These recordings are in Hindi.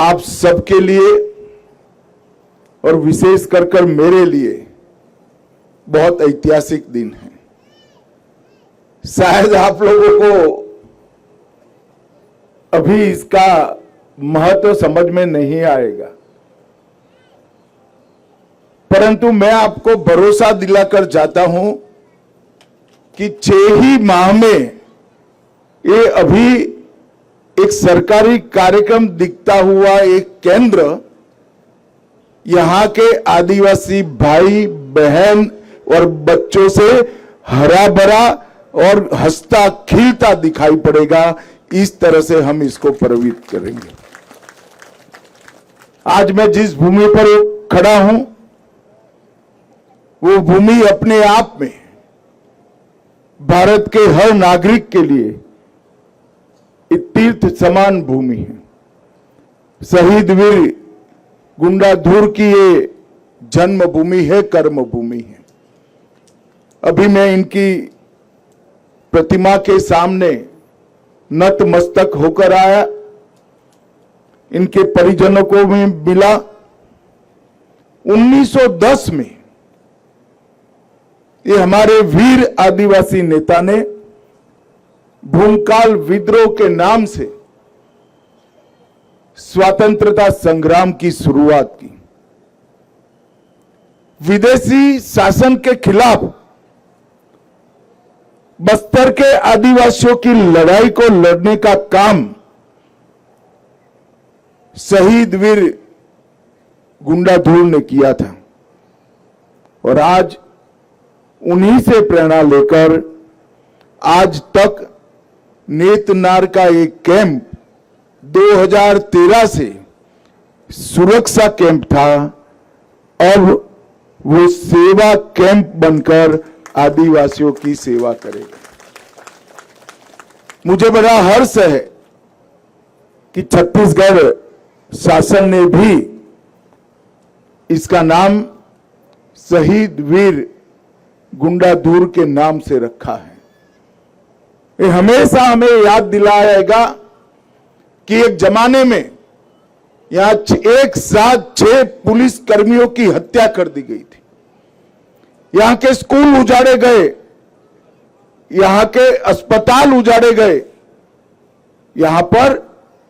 आप सबके लिए और विशेष कर मेरे लिए बहुत ऐतिहासिक दिन है। शायद आप लोगों को अभी इसका महत्व समझ में नहीं आएगा, परंतु मैं आपको भरोसा दिलाकर जाता हूं कि 6 ही माह में ये अभी एक सरकारी कार्यक्रम दिखता हुआ एक केंद्र यहां के आदिवासी भाई बहन और बच्चों से हरा भरा और हंसता खिलता दिखाई पड़ेगा। इस तरह से हम इसको प्रभावित करेंगे। आज मैं जिस भूमि पर खड़ा हूं वो भूमि अपने आप में भारत के हर नागरिक के लिए एक तीर्थ समान भूमि है। शहीद वीर गुंडाधुर की ये जन्म भूमि है, कर्म भूमि है। अभी मैं इनकी प्रतिमा के सामने नतमस्तक होकर आया, इनके परिजनों को भी मिला। 1910 में ये हमारे वीर आदिवासी नेता ने भूमकाल विद्रोह के नाम से स्वतंत्रता संग्राम की शुरुआत की। विदेशी शासन के खिलाफ बस्तर के आदिवासियों की लड़ाई को लड़ने का काम शहीद वीर गुंडाधुर ने किया था और आज उन्हीं से प्रेरणा लेकर आज तक नेतनार का एक कैंप 2013 से सुरक्षा कैंप था, अब वो सेवा कैंप बनकर आदिवासियों की सेवा करेगा। मुझे बड़ा हर्ष है कि छत्तीसगढ़ शासन ने भी इसका नाम शहीद वीर गुंडाधुर के नाम से रखा है। ये हमेशा हमें याद दिलाएगा कि एक जमाने में यहां एक साथ 6 पुलिस कर्मियों की हत्या कर दी गई थी। यहां के स्कूल उजाड़े गए, यहां के अस्पताल उजाड़े गए, यहां पर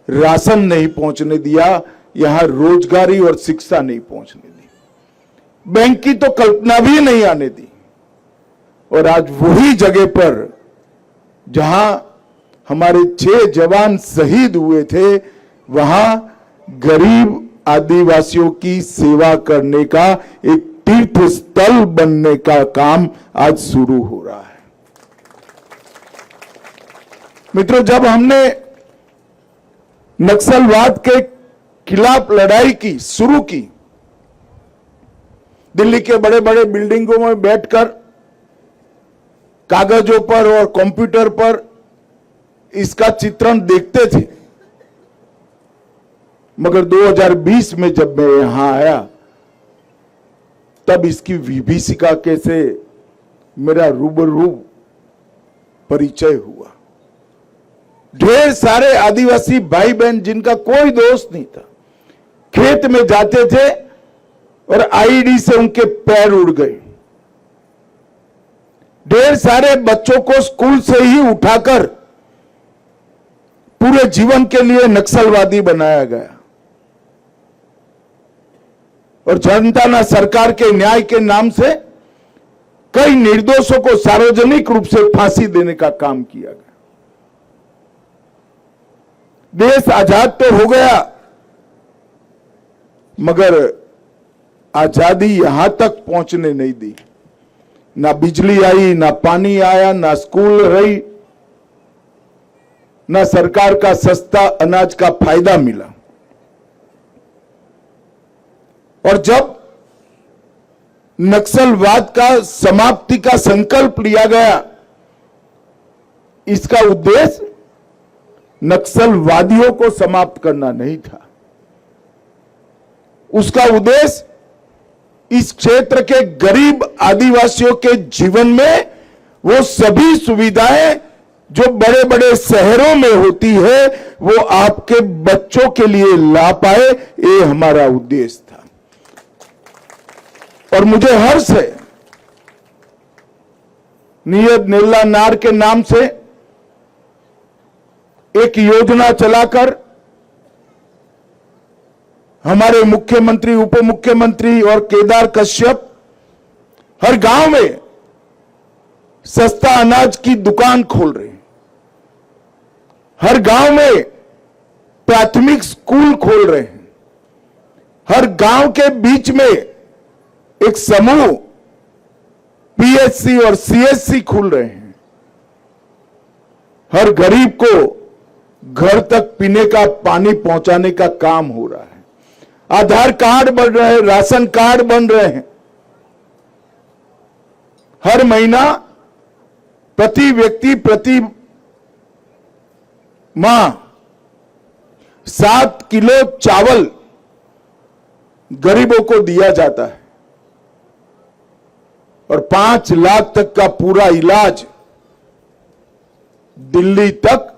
राशन नहीं पहुंचने दिया, यहां रोजगारी और शिक्षा नहीं पहुंचने दी, बैंक की तो कल्पना भी नहीं आने दी। और आज वही जगह पर जहां हमारे 6 जवान शहीद हुए थे, वहां गरीब आदिवासियों की सेवा करने का एक तीर्थ स्थल बनने का काम आज शुरू हो रहा है। मित्रों, जब हमने नक्सलवाद के खिलाफ लड़ाई की शुरू की, दिल्ली के बड़े बड़े बिल्डिंगों में बैठकर कागजों पर और कंप्यूटर पर इसका चित्रण देखते थे, मगर 2020 में जब मैं यहां आया तब इसकी विभीषिका कैसे मेरा रूबरू परिचय हुआ। ढेर सारे आदिवासी भाई बहन जिनका कोई दोष नहीं था, खेत में जाते थे और आईडी से उनके पैर उड़ गए। ढेर सारे बच्चों को स्कूल से ही उठाकर पूरे जीवन के लिए नक्सलवादी बनाया गया और जनता न सरकार के न्याय के नाम से कई निर्दोषों को सार्वजनिक रूप से फांसी देने का काम किया गया। देश आजाद तो हो गया, मगर आजादी यहां तक पहुंचने नहीं दी। ना बिजली आई, ना पानी आया, ना स्कूल रही, ना सरकार का सस्ता अनाज का फायदा मिला। और जब नक्सलवाद का समाप्ति का संकल्प लिया गया, इसका उद्देश्य नक्सलवादियों को समाप्त करना नहीं था। उसका उद्देश्य इस क्षेत्र के गरीब आदिवासियों के जीवन में वो सभी सुविधाएं जो बड़े बड़े शहरों में होती है वो आपके बच्चों के लिए ला पाए, ये हमारा उद्देश्य था। और मुझे हर्ष है, नियत निर्ला नार के नाम से एक योजना चलाकर हमारे मुख्यमंत्री, उप मुख्यमंत्री और केदार कश्यप हर गांव में सस्ता अनाज की दुकान खोल रहे हैं, हर गांव में प्राथमिक स्कूल खोल रहे हैं, हर गांव के बीच में एक समूह पीएचसी और सीएचसी खोल रहे हैं, हर गरीब को घर तक पीने का पानी पहुंचाने का काम हो रहा है, आधार कार्ड बन रहे हैं, राशन कार्ड बन रहे हैं, हर महीना प्रति व्यक्ति प्रति माह 7 किलो चावल गरीबों को दिया जाता है और 5 लाख तक का पूरा इलाज दिल्ली तक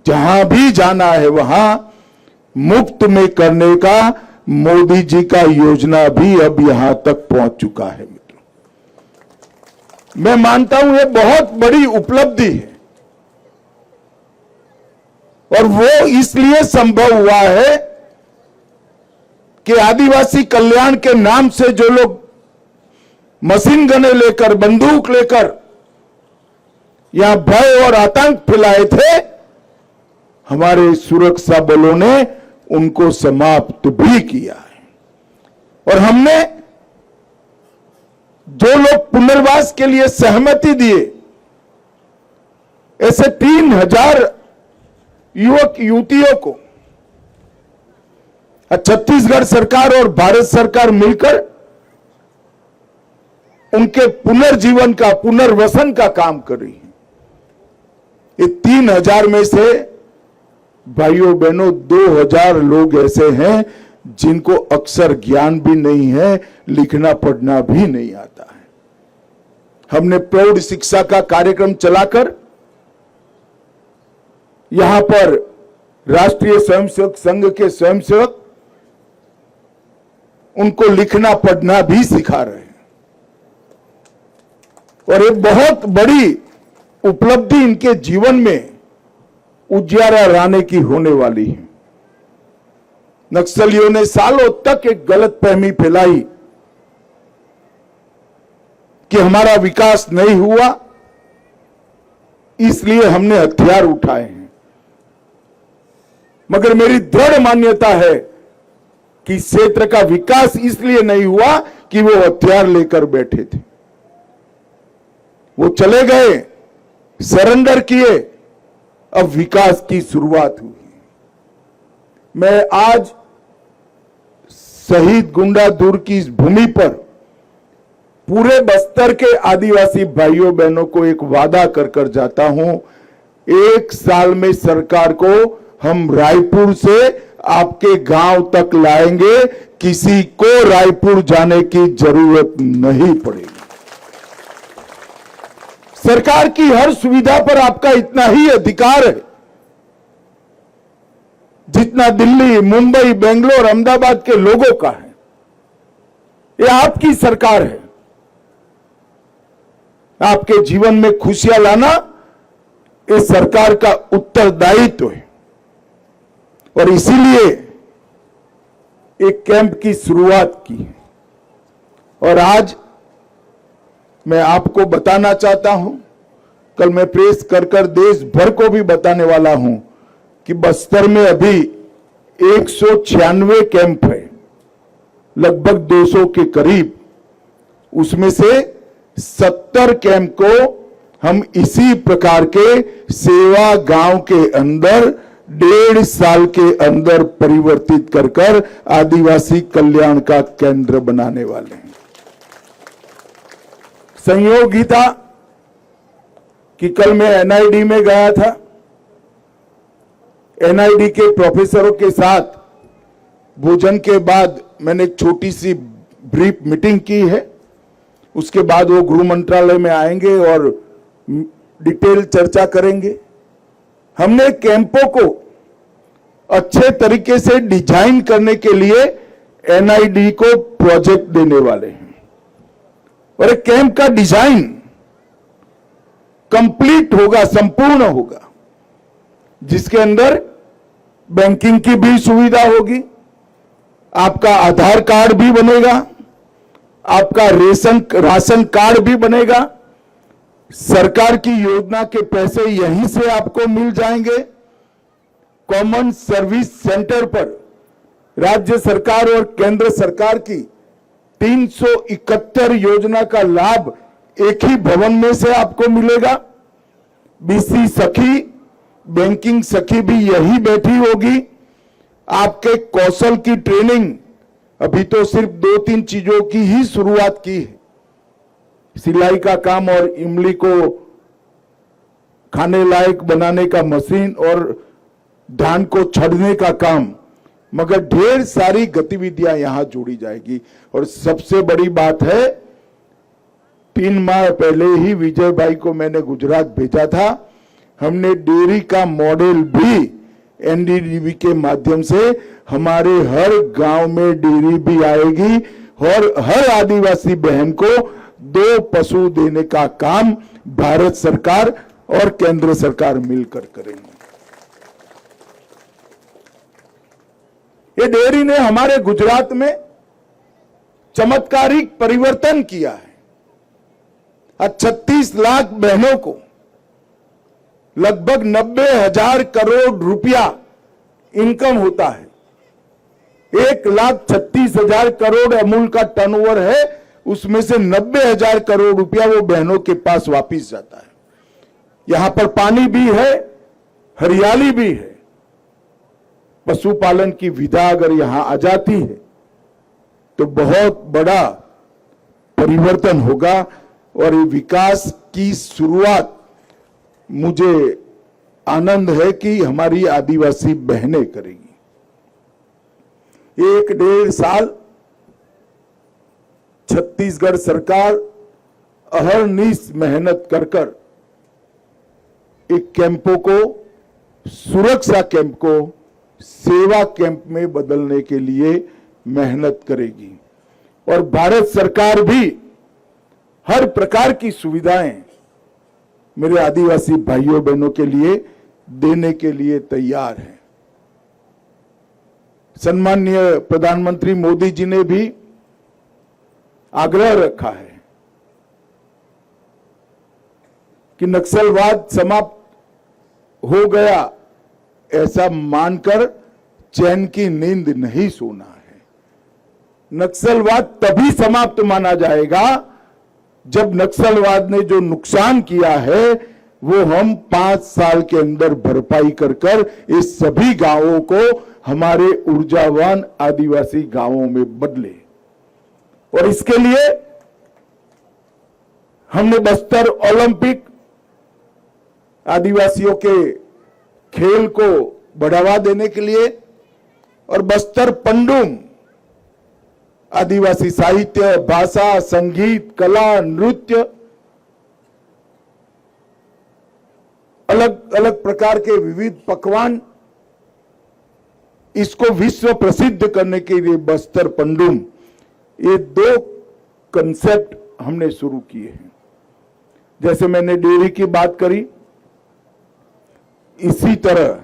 जहां भी जाना है वहां मुफ्त में करने का मोदी जी का योजना भी अब यहां तक पहुंच चुका है। मित्रों, मैं मानता हूं यह बहुत बड़ी उपलब्धि है और वो इसलिए संभव हुआ है कि आदिवासी कल्याण के नाम से जो लोग मशीन गने लेकर, बंदूक लेकर यहां भय और आतंक फैलाए थे, हमारे सुरक्षा बलों ने उनको समाप्त भी किया है। और हमने जो लोग पुनर्वास के लिए सहमति दिए, ऐसे 3000 युवक युवतियों को छत्तीसगढ़ सरकार और भारत सरकार मिलकर उनके पुनर्जीवन का, पुनर्वसन का काम कर रही है। ये 3000 में से भाइयों बहनों 2000 लोग ऐसे हैं जिनको अक्षर ज्ञान भी नहीं है, लिखना पढ़ना भी नहीं आता है। हमने प्रौढ़ शिक्षा का कार्यक्रम चलाकर यहां पर राष्ट्रीय स्वयंसेवक संघ के स्वयंसेवक उनको लिखना पढ़ना भी सिखा रहे हैं और एक बहुत बड़ी उपलब्धि इनके जीवन में उजियारा लाने की होने वाली है। नक्सलियों ने सालों तक एक गलतफहमी फैलाई कि हमारा विकास नहीं हुआ, इसलिए हमने हथियार उठाए हैं। मगर मेरी दृढ़ मान्यता है कि क्षेत्र का विकास इसलिए नहीं हुआ कि वो हथियार लेकर बैठे थे। वो चले गए, सरेंडर किए, अब विकास की शुरुआत हुई। मैं आज शहीद गुंडाधुर की इस भूमि पर पूरे बस्तर के आदिवासी भाइयों बहनों को एक वादा कर कर जाता हूं, 1 साल में सरकार को हम रायपुर से आपके गांव तक लाएंगे, किसी को रायपुर जाने की जरूरत नहीं पड़ेगी। सरकार की हर सुविधा पर आपका इतना ही अधिकार है जितना दिल्ली, मुंबई, बेंगलोर, अहमदाबाद के लोगों का है। ये आपकी सरकार है। आपके जीवन में खुशियां लाना ये सरकार का उत्तरदायित्व है और इसीलिए एक कैंप की शुरुआत की है। और आज मैं आपको बताना चाहता हूं, कल मैं प्रेस कर कर देश भर को भी बताने वाला हूं कि बस्तर में अभी 196 कैंप है, लगभग 200 के करीब। उसमें से 70 कैंप को हम इसी प्रकार के सेवा गांव के अंदर 1.5 साल के अंदर परिवर्तित कर कर आदिवासी कल्याण का केंद्र बनाने वाले हैं। संयोग ही था कि कल मैं एनआईडी में गया था। एनआईडी के प्रोफेसरों के साथ भोजन के बाद मैंने एक छोटी सी ब्रीफ मीटिंग की है। उसके बाद वो गृह मंत्रालय में आएंगे और डिटेल चर्चा करेंगे। हमने कैंपों को अच्छे तरीके से डिजाइन करने के लिए एनआईडी को प्रोजेक्ट देने वाले हैं और एक कैंप का डिजाइन कंप्लीट होगा, संपूर्ण होगा, जिसके अंदर बैंकिंग की भी सुविधा होगी, आपका आधार कार्ड भी बनेगा, आपका राशन कार्ड भी बनेगा, सरकार की योजना के पैसे यहीं से आपको मिल जाएंगे। कॉमन सर्विस सेंटर पर राज्य सरकार और केंद्र सरकार की 371 योजना का लाभ एक ही भवन में से आपको मिलेगा। बीसी सखी, बैंकिंग सखी भी यही बैठी होगी। आपके कौशल की ट्रेनिंग, अभी तो सिर्फ 2-3 चीजों की ही शुरुआत की है, सिलाई का काम और इमली को खाने लायक बनाने का मशीन और धान को छड़ने का काम, मगर ढेर सारी गतिविधियां यहां जोड़ी जाएगी। और सबसे बड़ी बात है, 3 माह पहले ही विजय भाई को मैंने गुजरात भेजा था। हमने डेयरी का मॉडल भी एनडीडीबी के माध्यम से हमारे हर गांव में डेयरी भी आएगी और हर आदिवासी बहन को 2 पशु देने का काम भारत सरकार और केंद्र सरकार मिलकर करेंगे। ये डेयरी ने हमारे गुजरात में चमत्कारिक परिवर्तन किया है। आज 36 लाख बहनों को लगभग 90,000 करोड़ रुपया इनकम होता है। 1,36,000 करोड़ अमूल का टर्नओवर है, उसमें से 90,000 करोड़ रुपया वो बहनों के पास वापिस जाता है। यहां पर पानी भी है, हरियाली भी है। पशुपालन की विधा अगर यहां आ जाती है तो बहुत बड़ा परिवर्तन होगा और ये विकास की शुरुआत मुझे आनंद है कि हमारी आदिवासी बहनें करेगी। 1-1.5 साल छत्तीसगढ़ सरकार अहरनिश मेहनत कर एक कैंपों को, सुरक्षा कैंप को सेवा कैंप में बदलने के लिए मेहनत करेगी। और भारत सरकार भी हर प्रकार की सुविधाएं मेरे आदिवासी भाइयों बहनों के लिए देने के लिए तैयार है। सम्माननीय प्रधानमंत्री मोदी जी ने भी आग्रह रखा है कि नक्सलवाद समाप्त हो गया ऐसा मानकर चैन की नींद नहीं सोना है। नक्सलवाद तभी समाप्त माना जाएगा जब नक्सलवाद ने जो नुकसान किया है वो हम 5 साल के अंदर भरपाई कर इस सभी गांवों को हमारे ऊर्जावान आदिवासी गांवों में बदले। और इसके लिए हमने बस्तर ओलंपिक, आदिवासियों के खेल को बढ़ावा देने के लिए, और बस्तर पंडुम, आदिवासी साहित्य, भाषा, संगीत, कला, नृत्य, अलग अलग प्रकार के विविध पकवान, इसको विश्व प्रसिद्ध करने के लिए बस्तर पंडुम, ये 2 कंसेप्ट हमने शुरू किए हैं। जैसे मैंने डेयरी की बात करी, इसी तरह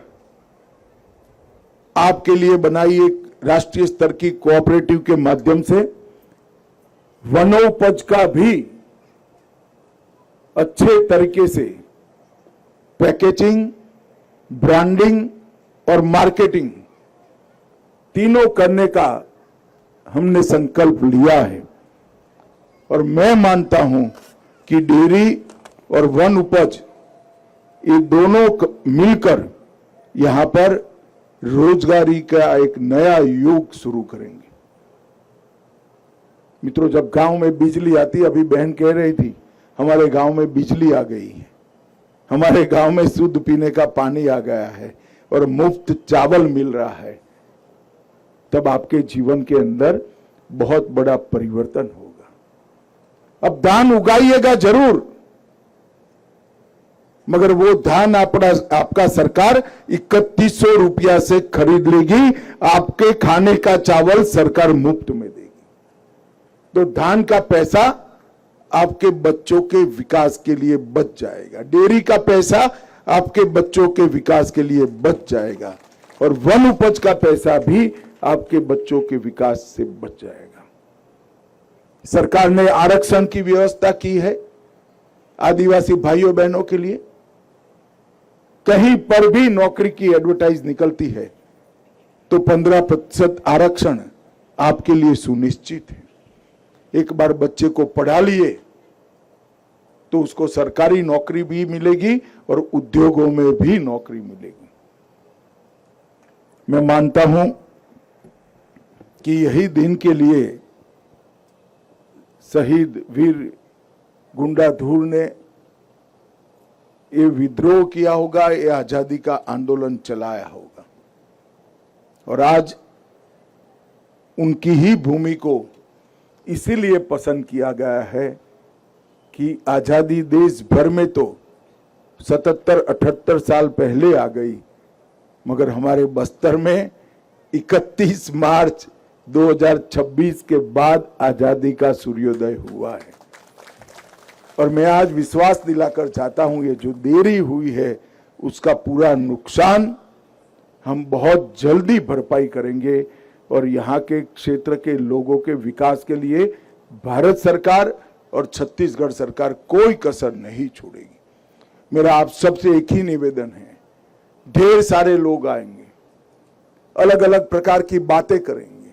आपके लिए बनाई एक राष्ट्रीय स्तर की कोऑपरेटिव के माध्यम से वनोपज का भी अच्छे तरीके से पैकेजिंग, ब्रांडिंग और मार्केटिंग तीनों करने का हमने संकल्प लिया है। और मैं मानता हूं कि डेयरी और वन उपज ये दोनों मिलकर यहां पर रोजगारी का एक नया युग शुरू करेंगे। मित्रों, जब गांव में बिजली आती, अभी बहन कह रही थी हमारे गांव में बिजली आ गई है, हमारे गांव में शुद्ध पीने का पानी आ गया है और मुफ्त चावल मिल रहा है, तब आपके जीवन के अंदर बहुत बड़ा परिवर्तन होगा। अब धान उगाइएगा जरूर, मगर वो धान आपका सरकार 3100 रुपया से खरीद लेगी, आपके खाने का चावल सरकार मुफ्त में देगी। तो धान का पैसा आपके बच्चों के विकास के लिए बच जाएगा, डेयरी का पैसा आपके बच्चों के विकास के लिए बच जाएगा, और वन उपज का पैसा भी आपके बच्चों के विकास से बच जाएगा। सरकार ने आरक्षण की व्यवस्था की है आदिवासी भाइयों बहनों के लिए। कहीं पर भी नौकरी की एडवर्टाइज निकलती है तो 15% आरक्षण आपके लिए सुनिश्चित है। एक बार बच्चे को पढ़ा लिए तो उसको सरकारी नौकरी भी मिलेगी और उद्योगों में भी नौकरी मिलेगी। मैं मानता हूं कि यही दिन के लिए शहीद वीर गुंडाधुर ने ये विद्रोह किया होगा, ये आजादी का आंदोलन चलाया होगा, और आज उनकी ही भूमि को इसीलिए पसंद किया गया है कि आजादी देश भर में तो 77-78 साल पहले आ गई, मगर हमारे बस्तर में 31 मार्च 2026 के बाद आजादी का सूर्योदय हुआ है। और मैं आज विश्वास दिलाकर चाहता हूं, ये जो देरी हुई है उसका पूरा नुकसान हम बहुत जल्दी भरपाई करेंगे, और यहाँ के क्षेत्र के लोगों के विकास के लिए भारत सरकार और छत्तीसगढ़ सरकार कोई कसर नहीं छोड़ेगी। मेरा आप सबसे एक ही निवेदन है, ढेर सारे लोग आएंगे, अलग अलग प्रकार की बातें करेंगे,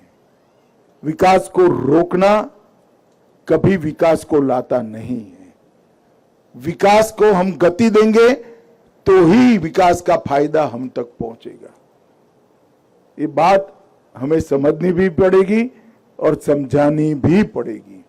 विकास को रोकना कभी विकास को लाता नहीं है। विकास को हम गति देंगे तो ही विकास का फायदा हम तक पहुंचेगा। ये बात हमें समझनी भी पड़ेगी और समझानी भी पड़ेगी।